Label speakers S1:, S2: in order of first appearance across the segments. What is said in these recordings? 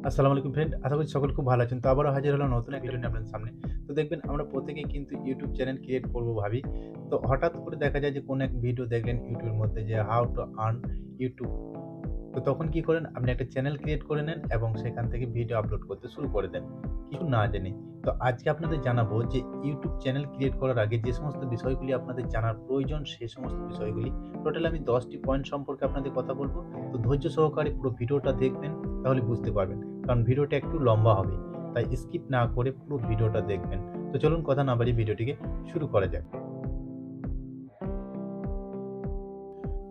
S1: আসসালামু আলাইকুম ফ্রেন্ড। আশা করি সকলে খুব ভালো আছেন। তো আবারও হাজির হলাম নতুন এক ভিডিও নিয়ে আপনাদের সামনে। তো দেখবেন আমরা প্রত্যেকেই কিন্তু YouTube চ্যানেল ক্রিয়েট করব ভাবি। তো হঠাৎ করে দেখা যায় যে কোনো এক ভিডিও দেখলেন YouTube এর মধ্যে যে হাউ টু আর্ন YouTube। তো তখন কি করেন? আপনি একটা চ্যানেল ক্রিয়েট করে নেন এবং সেখান থেকে ভিডিও আপলোড করতে শুরু করে দেন, কিছু না জেনে। তো আজকে আপনাদের জানাবো যে YouTube চ্যানেল ক্রিয়েট করার আগে যে সমস্ত বিষয়গুলি আপনাদের জানার প্রয়োজন, সেই সমস্ত বিষয়গুলি। টোটাল আমি ১০ টি পয়েন্ট সম্পর্কে আপনাদের কথা বলব। তো ধৈর্য সহকারে পুরো ভিডিওটা দেখবেন, তাহলে বুঝতে পারবেন। কারণ ভিডিওটা একটু লম্বা হবে। তাই স্কিপ না করে পুরো ভিডিওটা দেখবেন। তো চলুন কথা না বাড়িয়ে ভিডিওটিকে শুরু করা যাক।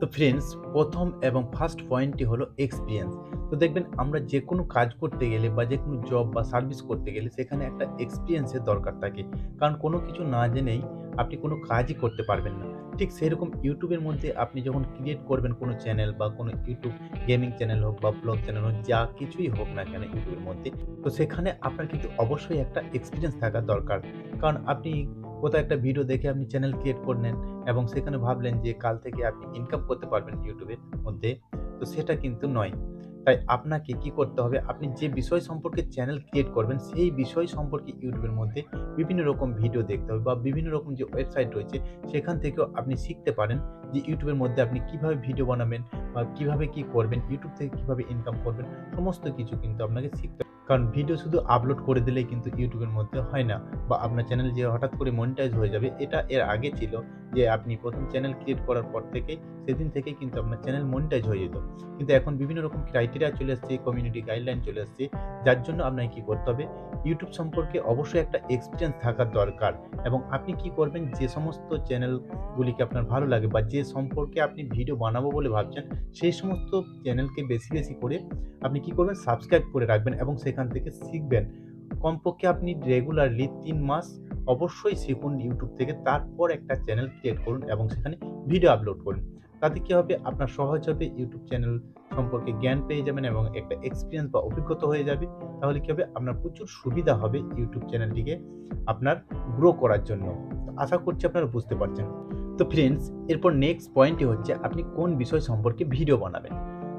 S1: তো ফ্রেন্ডস, ১ম এবং ফার্স্ট পয়েন্টটি হলো এক্সপেরিয়েন্স। তো দেখবেন আমরা যেকোনো কাজ করতে গেলে বা যেকোনো জব বা সার্ভিস করতে গেলে সেখানে একটা এক্সপেরিয়েন্সের দরকার থাকে। কারণ কোনো কিছু না জেনেই আপনি কোনো কাজই করতে পারবেন না। ঠিক সেরকম ইউটিউবের মধ্যে আপনি যখন ক্রিয়েট করবেন কোনো চ্যানেল বা কোনো ইউটিউব গেমিং চ্যানেল হোক বা ব্লগ চ্যানেল হোক, যা কিছুই হোক না কেন ইউটিউবের মধ্যে, তো সেখানে আপনার কিন্তু অবশ্যই একটা এক্সপেরিয়েন্স থাকা দরকার। কারণ আপনি কোথাও একটা ভিডিও দেখে আপনি চ্যানেল ক্রিয়েট করলেন এবং সেখানে ভাবলেন যে কাল থেকে আপনি ইনকাম করতে পারবেন ইউটিউবের মধ্যে, তো সেটা কিন্তু নয়। তাই আপনাকে কি করতে হবে? আপনি যে বিষয় সম্পর্কে চ্যানেল ক্রিয়েট করবেন, সেই বিষয় সম্পর্কে ইউটিউবের মধ্যে বিভিন্ন রকম ভিডিও দেখতে হবে বা বিভিন্ন রকম যে ওয়েবসাইট রয়েছে, সেখান থেকেও আপনি শিখতে পারেন যে ইউটিউবের মধ্যে আপনি কিভাবে ভিডিও বানাবেন বা কিভাবে কি করবেন, ইউটিউব থেকে কিভাবে ইনকাম করবেন, সমস্ত কিছু কিন্তু আপনাকে শিখতে হবে। কারণ ভিডিও শুধু আপলোড করে দিলেই কিন্তু ইউটিউবের মধ্যে হয় না, বা আপনার চ্যানেল যে হঠাৎ করে মনিটাইজ হয়ে যাবে, এটা এর আগে ছিল যে আপনি ১ম চ্যানেল ক্রিয়েট করার পর থেকেই সেদিন থেকেই কিন্তু আপনার চ্যানেল মনিটাইজ হয়ে যেত। কিন্তু এখন বিভিন্ন রকম ক্রাইটেরিয়া চলে আসছে, কমিউনিটি গাইডলাইন চলে আসছে, যার জন্য আপনাকে কি করতে হবে? ইউটিউব সম্পর্কে অবশ্যই একটা এক্সপেরিয়েন্স থাকার দরকার। এবং আপনি কি করবেন? যে সমস্ত চ্যানেলগুলিকে আপনার ভালো লাগে বা যে সম্পর্কে আপনি ভিডিও বানাবো বলে ভাবছেন, সেই সমস্ত চ্যানেলকে বেশি, বেশি করে আপনি কি করবেন? সাবস্ক্রাইব করে রাখবেন এবং সেখান থেকে শিখবেন। কমপক্ষে আপনি রেগুলারলি ৩ মাস অবশ্যই শিখুন ইউটিউব থেকে। তারপর একটা চ্যানেল ক্রিয়েট করুন এবং সেখানে ভিডিও আপলোড করুন। তাতে কি হবে? আপনার সহজ হবে, ইউটিউব চ্যানেল সম্পর্কে জ্ঞান পেয়ে যাবেন এবং একটা এক্সপেরিয়েন্স বা অভিজ্ঞতা হয়ে যাবে। তাহলে কি হবে? আপনার প্রচুর সুবিধা হবে ইউটিউব চ্যানেলটিকে আপনার গ্রো করার জন্য। তো আশা করছি আপনারা বুঝতে পারছেন। তো ফ্রেন্ডস, এরপর নেক্সট পয়েন্টটি হচ্ছে আপনি কোন বিষয় সম্পর্কে ভিডিও বানাবেন।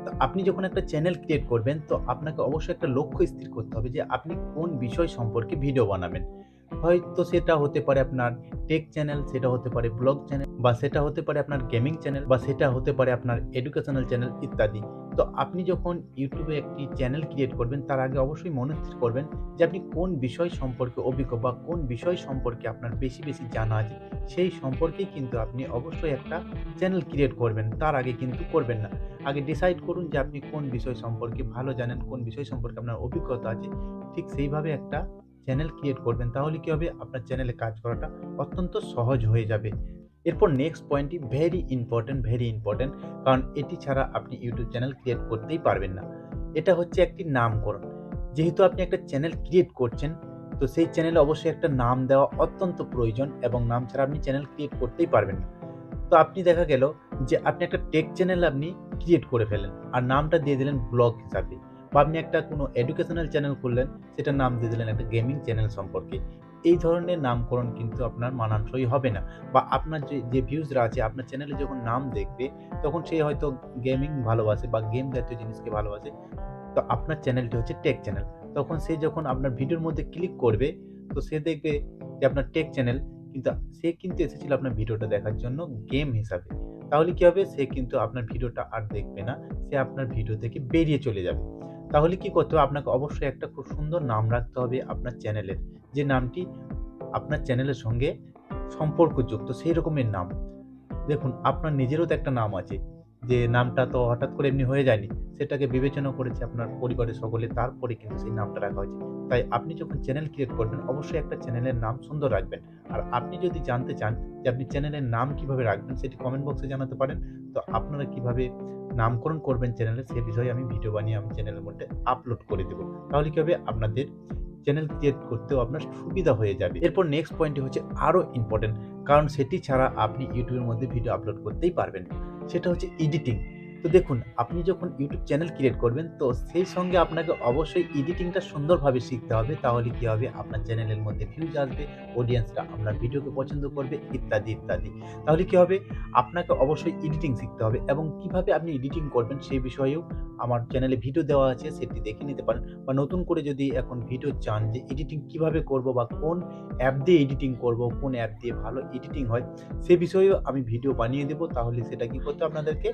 S1: তো আপনি যখন একটা চ্যানেল ক্রিয়েট করবেন, তো আপনাকে অবশ্যই একটা লক্ষ্য স্থির করতে হবে যে আপনি কোন বিষয় সম্পর্কে ভিডিও বানাবেন। হয়তো সেটা হতে পারে আপনার টেক চ্যানেল, সেটা হতে পারে ব্লগ চ্যানেল, বা সেটা হতে পারে আপনার গেমিং চ্যানেল, বা সেটা হতে পারে আপনার এডুকেশনাল চ্যানেল ইত্যাদি। তো আপনি যখন ইউটিউবে একটি চ্যানেল ক্রিয়েট করবেন, তার আগে অবশ্যই মনস্থির করবেন যে আপনি কোন বিষয় সম্পর্কে অভিজ্ঞ বা কোন বিষয় সম্পর্কে আপনার বেশি, বেশি জানা আছে, সেই সম্পর্কেই কিন্তু আপনি অবশ্যই একটা চ্যানেল ক্রিয়েট করবেন। তার আগে কিন্তু করবেন না। আগে ডিসাইড করুন যে আপনি কোন বিষয় সম্পর্কে ভালো জানেন, কোন বিষয় সম্পর্কে আপনার অভিজ্ঞতা আছে। ঠিক সেইভাবে একটা চ্যানেল ক্রিয়েট করবেন। তাহলে কি হবে? আপনার চ্যানেলে কাজ করাটা অত্যন্ত সহজ হয়ে যাবে। এরপর নেক্সট পয়েন্টটি ভেরি ইম্পোর্টেন্ট, ভেরি ইম্পোর্টেন্ট। কারণ এটি ছাড়া আপনি ইউটিউব চ্যানেল ক্রিয়েট করতেই পারবেন না। এটা হচ্ছে একটি নামকরণ। যেহেতু আপনি একটা চ্যানেল ক্রিয়েট করছেন, তো সেই চ্যানেলে অবশ্যই একটা নাম দেওয়া অত্যন্ত প্রয়োজন এবং নাম ছাড়া আপনি চ্যানেল ক্রিয়েট করতেই পারবেন না। তো আপনি দেখা গেল যে আপনি একটা টেক চ্যানেল আপনি ক্রিয়েট করে ফেললেন। আর নামটা দিয়ে দিলেন ব্লগ হিসাবে। বা আপনি একটা কোনো এডুকেশনাল চ্যানেল খুললেন, সেটার নাম দিয়ে দিলেন একটা গেমিং চ্যানেল সম্পর্কে। এই ধরনের নামকরণ কিন্তু আপনার মানানসই হবে না। বা আপনার যে ভিউজরা আছে আপনার চ্যানেলে যখন নাম দেখবে, তখন সে হয়তো গেমিং ভালোবাসে বা গেম জাতীয় জিনিসকে ভালোবাসে। তো আপনার চ্যানেলটি হচ্ছে টেক চ্যানেল। তখন সে যখন আপনার ভিডিওর মধ্যে ক্লিক করবে, তো সে দেখবে যে আপনার টেক চ্যানেল, কিন্তু সে কিন্তু এসেছিল আপনার ভিডিওটা দেখার জন্য গেম হিসাবে। তাহলে কি হবে? সে কিন্তু আপনার ভিডিওটা আর দেখবে না। সে আপনার ভিডিও থেকে বেরিয়ে চলে যাবে। তাহলে কি করতে হবে? আপনাকে অবশ্যই একটা খুব সুন্দর নাম রাখতে হবে আপনার চ্যানেলের। যে নামটি আপনার চ্যানেলের সঙ্গে সম্পর্কযুক্ত সেই রকমের নাম। দেখুন, আপনার নিজেরও তো একটা নাম আছে। যে নামটা তো হঠাৎ করে এমনি হয়ে যায়নি। সেটাকে বিবেচনা করেছে আপনার পরিবারের সকলে, তারপরে কিন্তু সেই নামটা রাখা হয়েছে। তাই আপনি যখন চ্যানেল ক্রিয়েট করবেন, অবশ্যই একটা চ্যানেলের নাম সুন্দর রাখবেন। আর আপনি যদি জানতে চান যে আপনি চ্যানেলের নাম কিভাবে রাখবেন, সেটি কমেন্ট বক্সে জানাতে পারেন। তো আপনারা কিভাবে নামকরণ করবেন চ্যানেলের, সে বিষয়ে আমি ভিডিও বানিয়ে আমি চ্যানেলের মধ্যে আপলোড করে দেব। তাহলে কি হবে? আপনাদের চ্যানেল ক্রিয়েট করতেও আপনার সুবিধা হয়ে যাবে। এরপর নেক্সট পয়েন্টটি হচ্ছে আরো ইম্পোর্টেন্ট। কারণ সেটি ছাড়া আপনি ইউটিউবের মধ্যে ভিডিও আপলোড করতেই পারবেন না। সেটা হচ্ছে এডিটিং। তো দেখুন, আপনি যখন YouTube চ্যানেল ক্রিয়েট করবেন, তো সেই সঙ্গে আপনাকে অবশ্যই এডিটিংটা সুন্দরভাবে শিখতে হবে। তাহলে কি হবে? আপনার চ্যানেলের মধ্যে ভিউজ আসবে, অডিয়েন্সরা আপনার ভিডিওকে পছন্দ করবে ইত্যাদি, ইত্যাদি। তাহলে কি হবে? আপনাকে অবশ্যই এডিটিং শিখতে হবে এবং কিভাবে আপনি এডিটিং করবেন সেই বিষয়েও আমার চ্যানেলে ভিডিও দেওয়া আছে, সেটি দেখে নিতে পারেন। বা নতুন করে যদি এখন ভিডিও চান যে এডিটিং কিভাবে করব বা কোন অ্যাপ দিয়ে এডিটিং করব, কোন অ্যাপ দিয়ে ভালো এডিটিং হয়, সে বিষয়েও আমি ভিডিও বানিয়ে দেব। তাহলে সেটা কি করতে হবে? আপনাদেরকে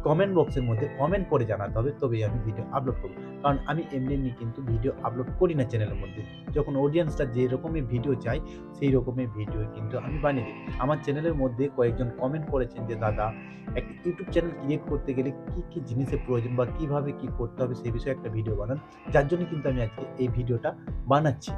S1: কমেন্ট বক্সের মধ্যে কমেন্ট করে জানাতে হবে, তবেই আমি ভিডিও আপলোড করব। কারণ আমি এমনি কিন্তু ভিডিও আপলোড করি না চ্যানেলের মধ্যে। যখন অডিয়েন্সরা যে রকমের ভিডিও চায়, সেই রকমের ভিডিও কিন্তু আমি বানিয়ে দিই। আমার চ্যানেলের মধ্যে কয়েকজন কমেন্ট করেছেন যে, "দাদা, একটা ইউটিউব চ্যানেল ক্রিয়েট করতে গেলে কি জিনিসের প্রয়োজন বা কিভাবে কি করতে হবে সে বিষয়ে একটা ভিডিও বানান।" যার জন্য কিন্তু আমি আজকে এই ভিডিওটা বানাচ্ছি।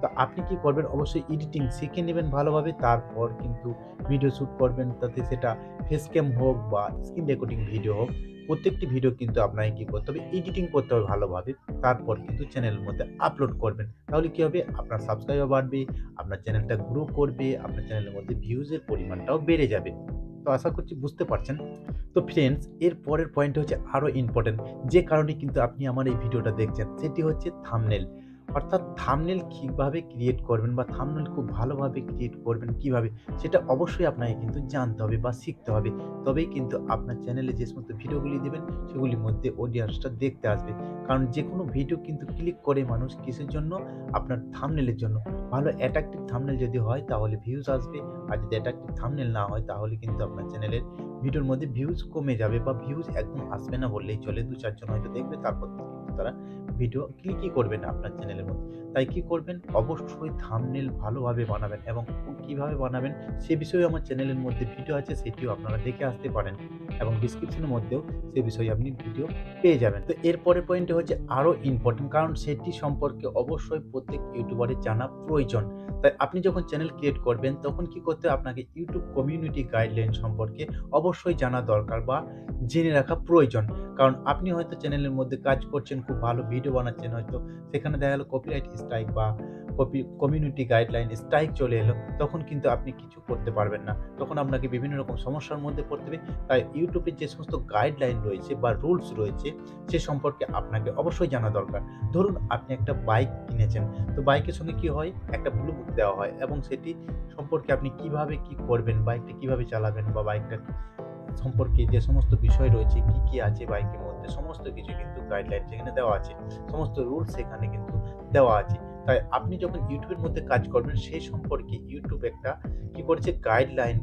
S1: তো আপনি কি করবেন? অবশ্যই এডিটিং শিখে নেবেন ভালোভাবে। তারপর কিন্তু ভিডিও শুট করবেন। তাতে সেটা ফেস ক্যাম হোক বা স্ক্রিন রেকর্ডিং ভিডিও হোক, প্রত্যেকটি ভিডিও কিন্তু আপনাকে কি করতে হবে? এডিটিং করতে হবে ভালোভাবে। তারপর কিন্তু চ্যানেলের মধ্যে আপলোড করবেন। তাহলে কি হবে? আপনার সাবস্ক্রাইবার বাড়বে, আপনার চ্যানেলটা গ্রো করবে, আপনার চ্যানেলের মধ্যে ভিউজ এর পরিমাণটাও বেড়ে যাবে। তো আশা করছি বুঝতে পারছেন। তো ফ্রেন্ডস, এর পরের পয়েন্ট হচ্ছে আরো ইম্পোর্টেন্ট, যে কারণে কিন্তু আপনি আমার এই ভিডিওটা দেখছেন, সেটি হচ্ছে থাম্বনেল। অর্থাৎ থাম্বনেল কিভাবে ক্রিয়েট করবেন বা থাম্বনেল খুব ভালোভাবে ক্রিয়েট করবেন কিভাবে, সেটা অবশ্যই আপনাকে কিন্তু জানতে হবে বা শিখতে হবে। তবেই কিন্তু আপনার চ্যানেলে যে সমস্ত ভিডিওগুলি দিবেন, সেগুলির মধ্যে অডিয়েন্সটা দেখতে আসবে। কারণ যেকোনো ভিডিও কিন্তু ক্লিক করে মানুষ কিসের জন্য? আপনার থাম্বনেলের জন্য। ভালো অ্যাট্রাকটিভ থাম্বনেল যদি হয় তাহলে ভিউজ আসবে। আর যদি অ্যাট্রাকটিভ থাম্বনেল না হয় তাহলে কিন্তু আপনার চ্যানেলের ভিডিওর মধ্যে ভিউজ কমে যাবে বা ভিউজ একদম আসবে না বললেই চলে। ২-৪ জন হয়তো দেখবে, তারপর কিন্তু তারা ভিডিও ক্লিকই করবে না আপনার চ্যানেলের মধ্যে। তাই কি করবেন? অবশ্যই থাম্বনেল ভালোভাবে বানাবেন এবং কিভাবে বানাবেন সে বিষয়েও আমার চ্যানেলের মধ্যে ভিডিও আছে, সেটিও আপনারা দেখে আসতে পারেন এবং ডেসক্রিপশনের মধ্যেও সে বিষয়ে আপনি ভিডিও পেয়ে যাবেন। তো এর পরের পয়েন্টটি হচ্ছে আরো ইম্পোর্টেন্ট, কারণ সেটি সম্পর্কে অবশ্যই প্রত্যেক ইউটিউবারের জানা প্রয়োজন। তাই আপনি যখন চ্যানেল ক্রিয়েট করবেন তখন কি করতে হবে? আপনাকে ইউটিউব কমিউনিটি গাইডলাইন সম্পর্কে অবশ্যই জানা দরকার বা জেনে রাখা প্রয়োজন। কারণ আপনি হয়তো চ্যানেলের মধ্যে কাজ করছেন, খুব ভালো ভিডিও বানাচ্ছেন হয়তো, সেখানে দেখা গেল কপিরাইট স্ট্রাইক বা কমিউনিটি গাইডলাইন স্ট্রাইক চলে এলো, তখন কিন্তু আপনি কিছু করতে পারবেন না। তখন আপনাকে বিভিন্ন রকম সমস্যার মধ্যে পড়তে হবে। তাই ইউটিউবের যে সমস্ত গাইডলাইন রয়েছে বা রুলস রয়েছে, সে সম্পর্কে আপনাকে অবশ্যই জানা দরকার। ধরুন আপনি একটা বাইক কিনেছেন, তো বাইকের সঙ্গে কি হয়? একটা ব্লু বুক দেওয়া হয় এবং সেটি সম্পর্কে আপনি কিভাবে কি করবেন, বাইকটা কিভাবে চালাবেন বা বাইকটা সম্পর্কে যে সমস্ত বিষয় রয়েছে, কি আছে বাইকের মধ্যে, সমস্ত কিছু কিন্তু গাইডলাইন সেখানে দেওয়া আছে। সমস্ত রুলস সেখানে কিন্তু দেওয়া আছে। তাই আপনি যখন ইউটিউবের মধ্যে কাজ করবেন সেই সম্পর্কে ইউটিউব একটা কি করেছে? গাইডলাইন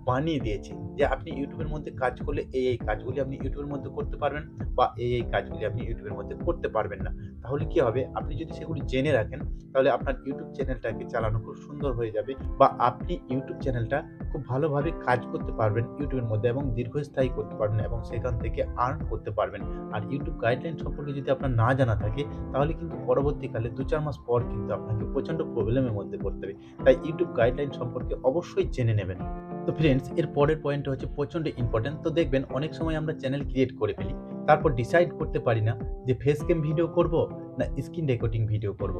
S1: বানিয়ে দিয়েছে যে আপনি ইউটিউবের মধ্যে কাজ করলে এই কাজগুলি আপনি ইউটিউবের মধ্যে করতে পারবেন বা এই কাজগুলি আপনি ইউটিউবের মধ্যে করতে পারবেন না। তাহলে কি হবে? আপনি যদি সেগুলি জেনে রাখেন, তাহলে আপনার ইউটিউব চ্যানেলটাকে চালানো খুব সুন্দর হয়ে যাবে বা আপনি ইউটিউব চ্যানেলটা খুব ভালোভাবে কাজ করতে পারবেন ইউটিউবের মধ্যে এবং দীর্ঘস্থায়ী করতে পারবেন এবং সেখান থেকে আর্ন করতে পারবেন। আর ইউটিউব গাইডলাইন সম্পর্কে যদি আপনার না জানা থাকে, তাহলে কিন্তু পরবর্তীকালে ২-৪ মাস পর কিন্তু আপনাকে প্রচন্ড প্রবলেমের মধ্যে পড়তে হবে। তাই ইউটিউব গাইডলাইন সম্পর্কে অবশ্যই জেনে নেবেন। তো ফ্রেন্ডস, এর পরের পয়েন্টটা হচ্ছে প্রচন্ড ইম্পোর্টেন্ট। তো দেখবেন অনেক সময় আমরা চ্যানেল ক্রিয়েট করে ফেলি। তারপর ডিসাইড করতে পারি না যে ফেস ক্যাম ভিডিও করব না স্ক্রিন রেকর্ডিং ভিডিও করব।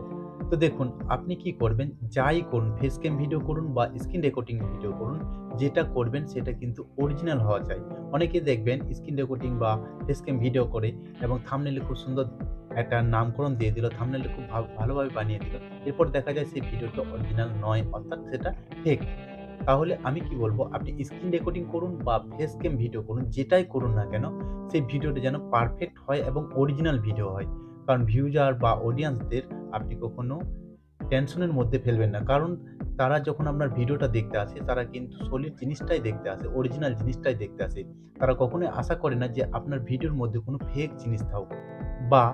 S1: তো দেখুন, আপনি কি করবেন? যাই করুন, ফেস ক্যাম ভিডিও করুন বা স্ক্রিন রেকর্ডিং ভিডিও করুন, যেটা করবেন সেটা কিন্তু অরিজিনাল হওয়া চাই। অনেকে দেখবেন স্ক্রিন রেকর্ডিং বা ফেস ক্যাম ভিডিও করে এবং থাম্বনেইলে খুব সুন্দর একটা নামকরণ দিয়ে দিল, থাম্বনেইলটা খুব ভালোভাবে বানিয়ে দিল। এরপর দেখা যায় সেই ভিডিওটা অরিজিনাল নয়, অর্থাৎ সেটা ফেক। তাহলে আমি কি বলব? আপনি স্ক্রিন রেকর্ডিং করুন বা ফেস ক্যাম ভিডিও করুন, যেটাই করুন না কেন, সেই ভিডিওটা যেন পারফেক্ট হয় এবং অরিজিনাল ভিডিও হয়। কারণ ভিউজার বা অডিয়েন্সদের আপনি কখনো টেনশনের মধ্যে ফেলবেন না। কারণ তারা যখন আপনার ভিডিওটা দেখতে আসে, তারা কিন্তু সলিড জিনিসটাই দেখতে আসে, অরিজিনাল জিনিসটাই দেখতে আসে। তারা কখনোই আশা করে না যে আপনার ভিডিওর মধ্যে কোনো ফেক জিনিস থাকুক বা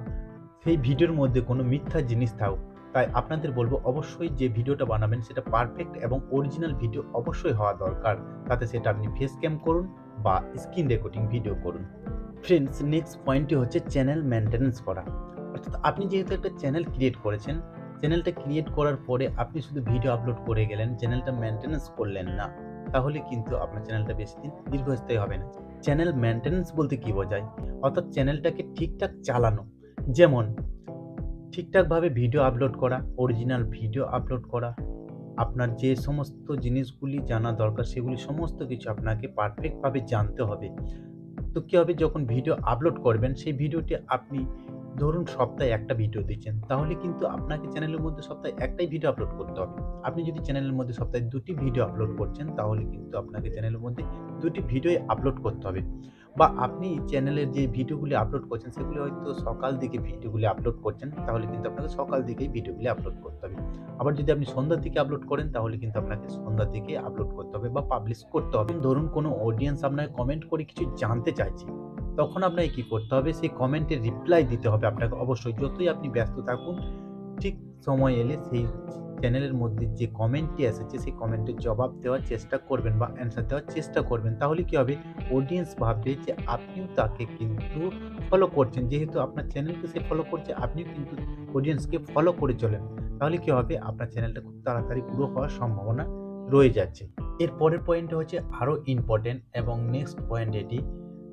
S1: সেই ভিডিওর মধ্যে কোনো মিথ্যা জিনিস থাকুক। তাই আপনাদের বলব, অবশ্যই যে ভিডিওটা বানাবেন সেটা পারফেক্ট এবং অরিজিনাল ভিডিও অবশ্যই হওয়া দরকার। তাতে সেটা আপনি ফেস ক্যাম করুন বা স্ক্রিন রেকর্ডিং ভিডিও করুন। ফ্রেন্ডস, নেক্সট পয়েন্টটি হচ্ছে চ্যানেল মেইনটেন্যান্স করা। অর্থাৎ আপনি যেহেতু একটা চ্যানেল ক্রিয়েট করেছেন, চ্যানেলটা ক্রিয়েট করার পরে আপনি শুধু ভিডিও আপলোড করে গেলেন, চ্যানেলটা মেইনটেন্যান্স করলেন না, তাহলে কিন্তু আপনার চ্যানেলটা বেশিদিন দীর্ঘস্থায়ী হবে না। চ্যানেল মেইনটেন্যান্স বলতে কি বোঝায়? অর্থাৎ চ্যানেলটাকে ঠিকঠাক চালানো। যেমন ঠিকঠাকভাবে ভিডিও আপলোড করা, অরিজিনাল ভিডিও আপলোড করা, আপনার যে সমস্ত জিনিসগুলি জানা দরকার সেগুলি সমস্ত কিছু আপনাকে পারফেক্টভাবে জানতে হবে। তো কি হবে, যখন ভিডিও আপলোড করবেন সেই ভিডিওটি আপনি ধরুন সপ্তাহে একটা ভিডিও দিচ্ছেন, তাহলে কিন্তু আপনাকে চ্যানেলের মধ্যে সপ্তাহে একটাই ভিডিও আপলোড করতে হবে। আপনি যদি চ্যানেলের মধ্যে সপ্তাহে ২ টি ভিডিও আপলোড করছেন, তাহলে কিন্তু আপনাকে চ্যানেলের মধ্যে ২ টি ভিডিওই আপলোড করতে হবে। বা আপনি চ্যানেলের যে ভিডিওগুলি আপলোড করছেন, সেগুলি হয়তো সকাল দিকে ভিডিওগুলি আপলোড করছেন, তাহলে কিন্তু আপনাকে সকাল দিকেই ভিডিওগুলি আপলোড করতে হবে। আবার যদি আপনি সন্ধ্যার দিকে আপলোড করেন, তাহলে কিন্তু আপনাকে সন্ধ্যার দিকে আপলোড করতে হবে বা পাবলিশ করতে হবে। ধরুন কোনো অডিয়েন্স আপনাকে কমেন্ট করে কিছু জানতে চাইছে, তখন আপনাকে কি করতে হবে? সেই কমেন্টের রিপ্লাই দিতে হবে আপনাকে অবশ্যই। যতই আপনি ব্যস্ত থাকুন, ঠিক সময় এলে সেই চ্যানেলের মধ্যে যে কমেন্টটি এসেছে, সেই কমেন্টের জবাব দেওয়ার চেষ্টা করবেন বা অ্যান্সার দেওয়ার চেষ্টা করবেন। তাহলে কি হবে? অডিয়েন্স ভাববে যে আপনিও তাকে কিন্তু ফলো করছেন। যেহেতু আপনার চ্যানেলকে সে ফলো করছে, আপনিও কিন্তু অডিয়েন্সকে ফলো করে চলেন। তাহলে কি হবে? আপনার চ্যানেলটা খুব তাড়াতাড়ি গ্রো হওয়ার সম্ভাবনা রয়ে যাচ্ছে। এর পরের পয়েন্টটা হচ্ছে আরো ইম্পোর্টেন্ট এবং নেক্সট পয়েন্ট এটি।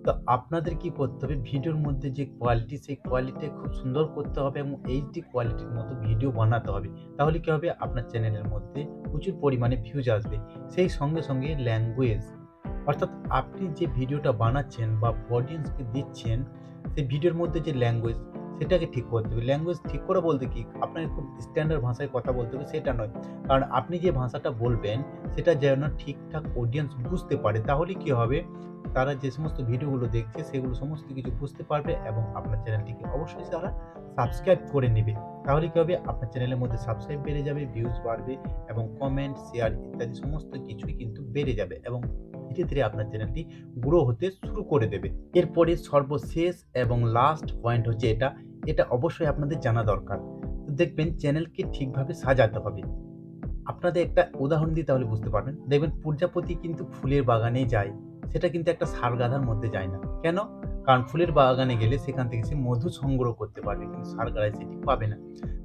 S1: তো আপনাদের কি করতে হবে, ভিডিওর মধ্যে যে কোয়ালিটি, সেই কোয়ালিটি খুব সুন্দর করতে হবে এবং এইচডি কোয়ালিটির মতো ভিডিও বানাতে হবে। তাহলে কি হবে, আপনার চ্যানেলের মধ্যে প্রচুর পরিমাণে ভিউজ আসবে। সেই সঙ্গে সঙ্গে ল্যাঙ্গুয়েজ, অর্থাৎ আপনি যে ভিডিওটা বানাচ্ছেন বা অডিয়েন্সকে দিচ্ছেন, সেই ভিডিওর মধ্যে যে ল্যাঙ্গুয়েজ, সেটাকে ঠিক করতে হবে। ল্যাঙ্গুয়েজ ঠিক করা বলতে কি, আপনাকে খুব স্ট্যান্ডার্ড ভাষায় কথা বলতে হবে সেটা নয়। কারণ আপনি যে ভাষাটা বলবেন সেটা যেন ঠিকঠাক অডিয়েন্স বুঝতে পারে। তাহলে কি হবে, তারা যে সমস্ত ভিডিওগুলো দেখছে সেগুলো সমস্ত কিছু বুঝতে পারবে এবং আপনার চ্যানেলটিকে অবশ্যই তারা সাবস্ক্রাইব করে নেবে। তাহলে কি হবে, আপনার চ্যানেলের মধ্যে সাবস্ক্রাইব বেড়ে যাবে, ভিউজ বাড়বে এবং কমেন্ট, শেয়ার ইত্যাদি সমস্ত কিছুই কিন্তু বেড়ে যাবে এবং ধীরে ধীরে আপনার চ্যানেলটি গ্রো হতে শুরু করে দেবে। এরপরে সর্বশেষ এবং লাস্ট পয়েন্ট হচ্ছে এটা অবশ্যই আপনাদের জানা দরকার। তো দেখবেন চ্যানেলকে ঠিকভাবে সাজাতে হবে। আপনাদের একটা উদাহরণ দিই, তাহলে বুঝতে পারবেন। দেখবেন প্রজাপতি কিন্তু ফুলের বাগানে যায়। সেটা কিন্তু একটা ষাঁড়গাধার মধ্যে যায় না। কেন? কারণ ফুলের বাগানে গেলে সেখান থেকে সে মধু সংগ্রহ করতে পারবে, কিন্তু ষাঁড়গাধায় সেটি পাবে না।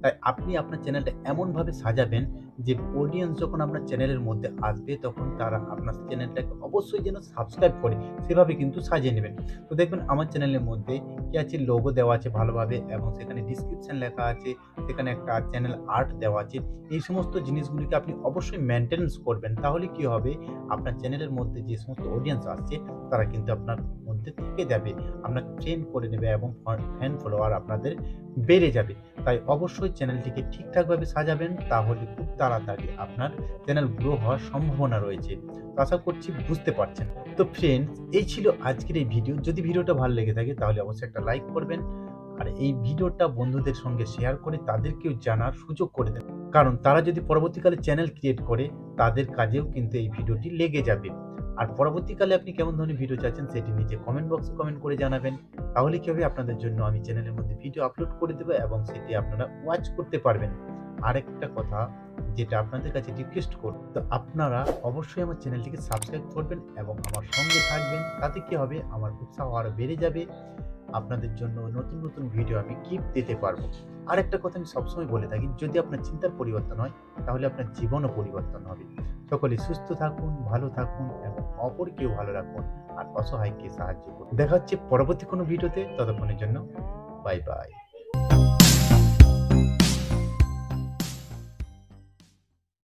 S1: তাই আপনি আপনার চ্যানেলটা এমনভাবে সাজাবেন যে অডিয়েন্স যখন আপনার চ্যানেলের মধ্যে আসবে, তখন তারা আপনার চ্যানেলটাকে অবশ্যই যেন সাবস্ক্রাইব করে, সেভাবে কিন্তু সাজিয়ে নেবেন। তো দেখবেন আমার চ্যানেলের মধ্যে কি আছে, লোগো দেওয়া আছে ভালোভাবে এবং সেখানে ডেসক্রিপশন লেখা আছে, সেখানে একটা চ্যানেল আর্ট দেওয়া আছে। এই সমস্ত জিনিসগুলিকে আপনি অবশ্যই মেইনটেন্যান্স করবেন। তাহলে কি হবে, আপনার চ্যানেলের মধ্যে যে সমস্ত অডিয়েন্স আসছে, তারা কিন্তু আপনার মধ্যে থেকে যাবে, আপনাকে ট্রেন করে নেবে এবং ফ্যান ফলোয়ার আপনাদের বেড়ে যাবে। তাই অবশ্যই চ্যানেলটিকে ঠিকঠাকভাবে সাজাবেন, তাহলে খুব তাড়াতাড়ি আপনার চ্যানেল গ্রো হওয়ার সম্ভাবনা রয়েছে। তো আশা করছি বুঝতে পারছেন। তো ফ্রেন্ডস, এই ছিল আজকের এই ভিডিও। যদি ভিডিওটা ভালো লেগে থাকে তাহলে অবশ্যই একটা লাইক করবেন। আর এই ভিডিওটা বন্ধুদের সঙ্গে শেয়ার করে তাদেরকেও জানার সুযোগ করে দেবেন। কারণ তারা যদি পরবর্তীকালে চ্যানেল ক্রিয়েট করে, তাদের কাজেও কিন্তু এই ভিডিওটি লেগে যাবে। আর পরবর্তীকালে আপনি কেমন ধরনের ভিডিও চাচ্ছেন সেটি নিচে কমেন্ট বক্সে কমেন্ট করে জানাবেন। তাহলে কি হবে, আপনাদের জন্য আমি চ্যানেলের মধ্যে ভিডিও আপলোড করে দেব এবং সেটি আপনারা ওয়াচ করতে পারবেন। আরেকটা কথা যেটা আপনাদের কাছে রিকোয়েস্ট করব, তো আপনারা অবশ্যই আমার চ্যানেলটিকে সাবস্ক্রাইব করবেন এবং আমার সঙ্গে থাকবেন। তাতে কি হবে, আমার উৎসাহ আরো বেড়ে যাবে। আপনাদের জন্য নতুন নতুন ভিডিও আমি গিফট দিতে পারবো। আরেকটা কথা আমি সবসময় বলে থাকি, যদি আপনার চিন্তার পরিবর্তন হয়, তাহলে আপনার জীবনও পরিবর্তন হবে। সকলে সুস্থ থাকুন, ভালো থাকুন এবং অপরকেও ভালো রাখুন আর অসহায়কে সাহায্য করুন। দেখা হচ্ছে পরবর্তী কোনো ভিডিওতে। ততক্ষণের জন্য বাই বাই।